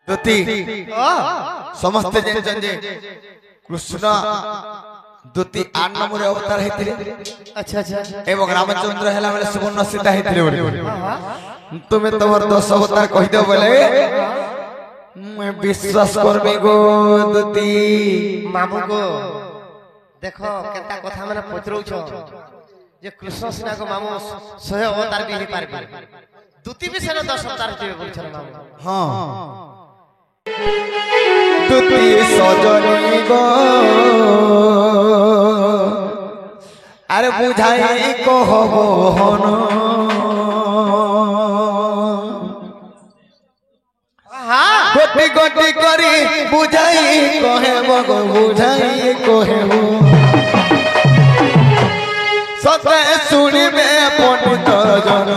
दुती समस्त जन जे कृष्ण दुती 8 नंबर अवतार हेतिले। अच्छा अच्छा एवं रामचंद्र हैला बेले सुवर्ण सीता हेतिले बोले तुमे तोर 10 अवतार कहि दो बोले मैं विश्वास करबे गो दुती मामू को देखो केता कथा माने पचरौ छ जे कृष्ण सिना को मामू 100 अवतार भी हे पारबे दुती भी सेना 10 अवतार देबे बोल छ मामू। हां दुती सजनी गो अरे बुझाई कहबो हन गोटी गोटी करी बुझाई कहेबो गो बुझाई कहेबो सते सुनिबे पंडित जन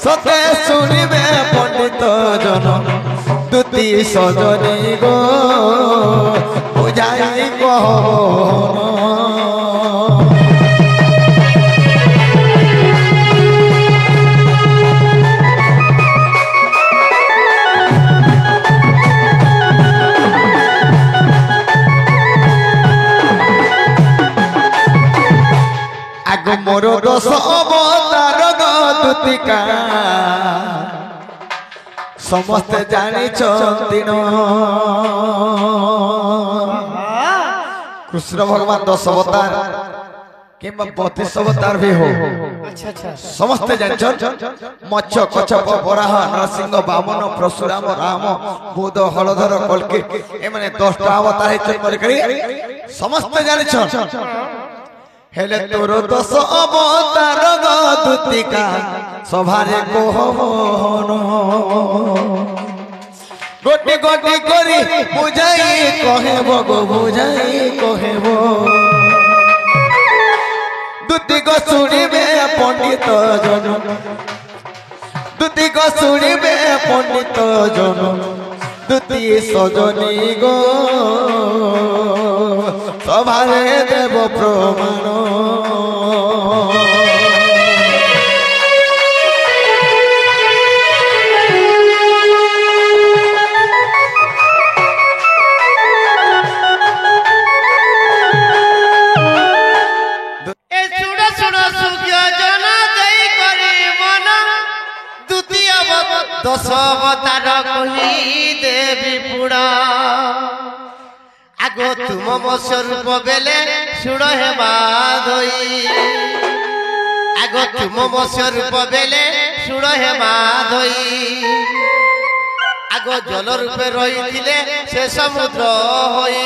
सते सुनिबे पंडित जन दुती सजनी गो बुझाई कहबो मोर 10 अवतार दुतिका समस्त जानी दिन कृष्ण भगवान 10 अवतार किंबा 32 अवतार भी हो। अच्छा अच्छा समस्त जान मत्स्य कच्छप वराह नरसिंह वामन परशुराम राम बुध हलधर कल्की ए माने 10 अवतार है समस्त जानी हेले तोर 10 अवतार दुतिका सभारे कहबन गोटी गोटी करी बुझाई कहेबो गो बुझाई कहेबो दुती को सुनिबे पंडित जन दुती को सुनिबे पंडित जन दुती सजनी गो सभारे देव प्रमाण दस अवतार कही देवी पुड़ा आगो तुम मो स्वरूप बेले सुड़ हे माधई आगो तुम मो स्वरूप बेले सुड़ हे माधई आगो जल रूपे रही से समुद्र होई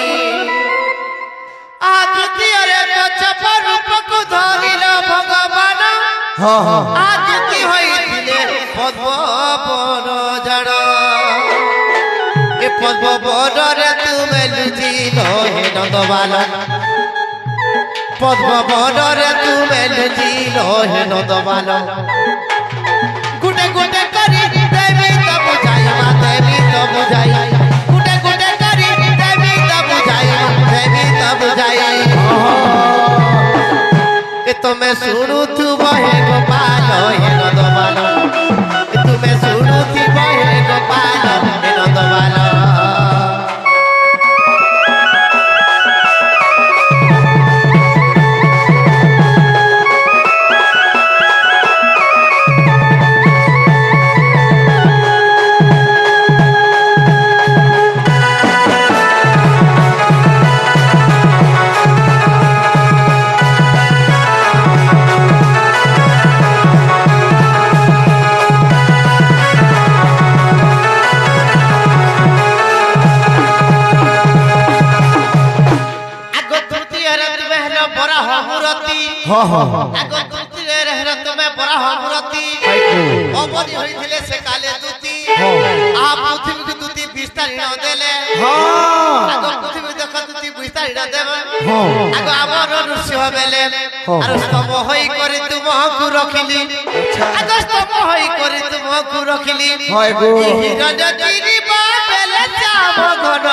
आ द्वितीय रे कच्छप रूप को धरिल भगवान आ द्वितीय होइथिले पद्म वन जड़ ए पद्म वन रे तुमे लुचिल हे नंदबाल पद्म वन रे तुमे लुचिल हे नंदबाल गुटे गुटे करी देवी तो बुझाई मा देवी तो बुझाई गुटे गुटे करी देवी तो बुझाई देवी तो बुझाई ए तुम्हें सुनु तू बहे गोपाल हे नंदबाल तुम्हें सुनु थी बहे गोपाल हे नंदबाल हां हां आगो दुती रे रहर तुमे बड़ा हमरती अबनी होइथिले से काले दुती आ पृथ्वी के दुती विस्तार न देले हां आगो पृथ्वी देख दुती विस्तार न देबे हां आगो आवर ऋषि बेले आर स्तंभ होई करी तुमको रखिली आगो स्तंभ होई करी तुमको रखिली हाय गो हिरण गिरी बाबेले जाम घन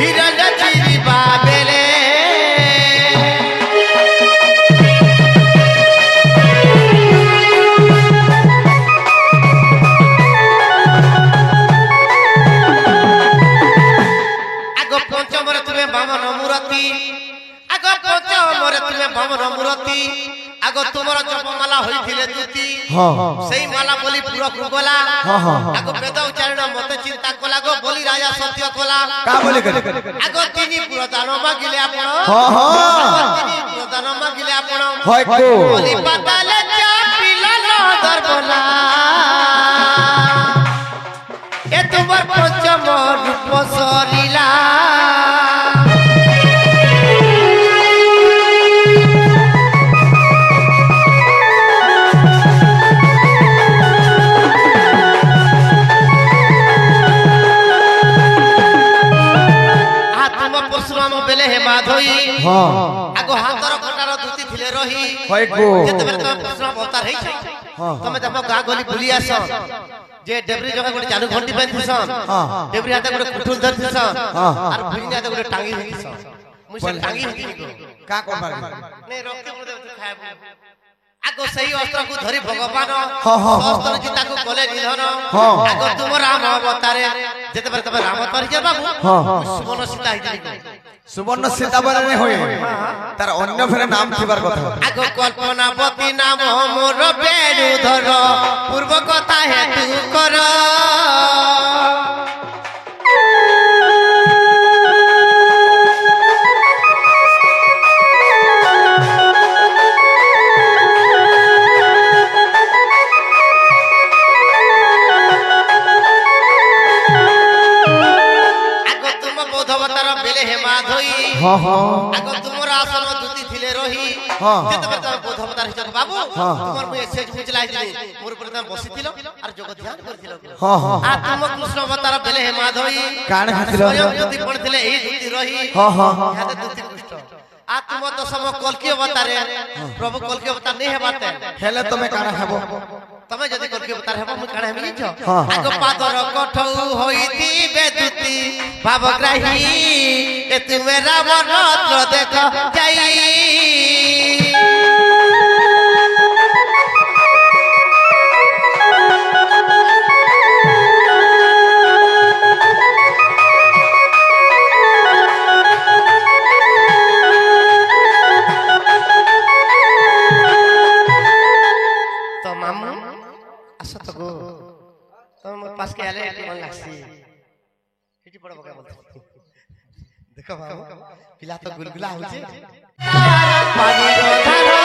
हिरण गिरी बाबेले সেই মালা বলি পুরো গলা আগো বেদ উচ্চারণ মতে চিন্তা কলা গো বলি রাজা সত্য কলা কা বলি করে আগো তিনি প্রধান মাগিলে আপন তিনি প্রধান মাগিলে আপন হয় কো বলি পাতালে চাপিলা দরবলা এ তোমার পঞ্চম রূপ সলীলা বেলে হে মাধই আগো হাতর কটার দুতি থিলে রহি হয় গো যেতেবেলে তুমি প্রশ্ন অবতার হেইছ তুমি দেখো গা গলি বুলি আস যে ডেবরি জগা গোটে চালু ঘন্টি বাঁধিছন ডেবরি হাতে গোটে কুঠুল ধরছিছন আর ভুইনি হাতে গোটে টাঙ্গি ধরছিছন মুই সে টাঙ্গি হিনি গো কা করবার নে রক্ত মধ্যে খাইব আগো সেই অস্ত্রକୁ ধরি ভগবান অস্ত্র চিতাକୁ কলে নিধন আগো তুম রাম অবতারে যেতেবেলে তুমি রাম অবতার যে বাবু সুবর্ণ সীতা হইছিলি সুবর্ণ সীতা বলে হই তার অন্য ফেরে নাম থিবার কথা আগো কল্পনাবতী নাম মোর বেণু ধর পূর্ব কথা হেতু কর আগো তোমার আসন দুতি থিলে রহি যেতেবেলে তুমি বোধ অবতার হিসাবে বাবু তোমার মুই এসেজ বুঝলাই দিলি মোর উপরে তুমি বসিছিল আর যোগ ধ্যান করিছিল আ তুম কৃষ্ণ অবতার বেলে হে মাধই কাণ খাতিল যদি পড়ছিলে এই দুতি রহি হাতে দুতি কৃষ্ণ आ तुम दशम कल्की अवतार प्रभु कल्की अवतार नहीं हेबाते हेले तमे काना हेबो तमे जदी कल्की अवतार हेबो मु काना हेमी छ आगो पादर कठौ होईती बेदुती भावग्राही ए तुमे राम रत्न देख जाई पास के आले मन लागसी किटी पड़ो बका बोलते देखो बाबू पिला तो गुलगुला हो जे पानी रो धारो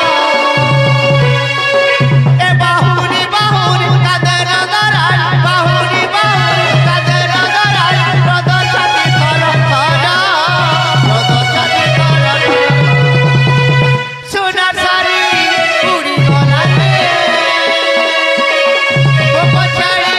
ए बाहुनी बाहुनी कादर दराल बाहुनी बाहुनी कादर दराल रद छाती कर रद छाती कर सोना सारी उड़ी गला रे ओ पछाड़ी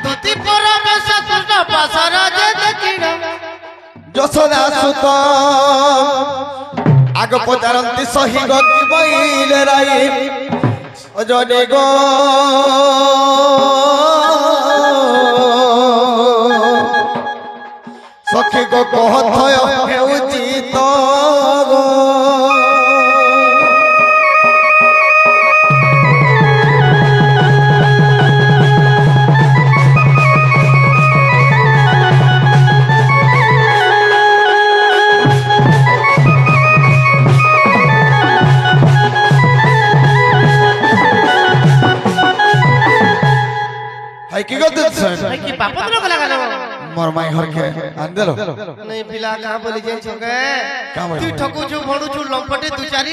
দুতি পরমেশ কৃষ্ণ পাশর যে দেখিল যশোদা সুত আগ পচারন্তি সহি গতি বইলে রাই অজনে গো সখী গো কহথয় হেউচি তো গো কি করতে কি পাপত লোক লাগালো মোর মাই ঘর কে আন দেলো नहीं पिला कहां बोली जे छके का बोली? तू ठकुचू भणुचू लंपटे दु चारी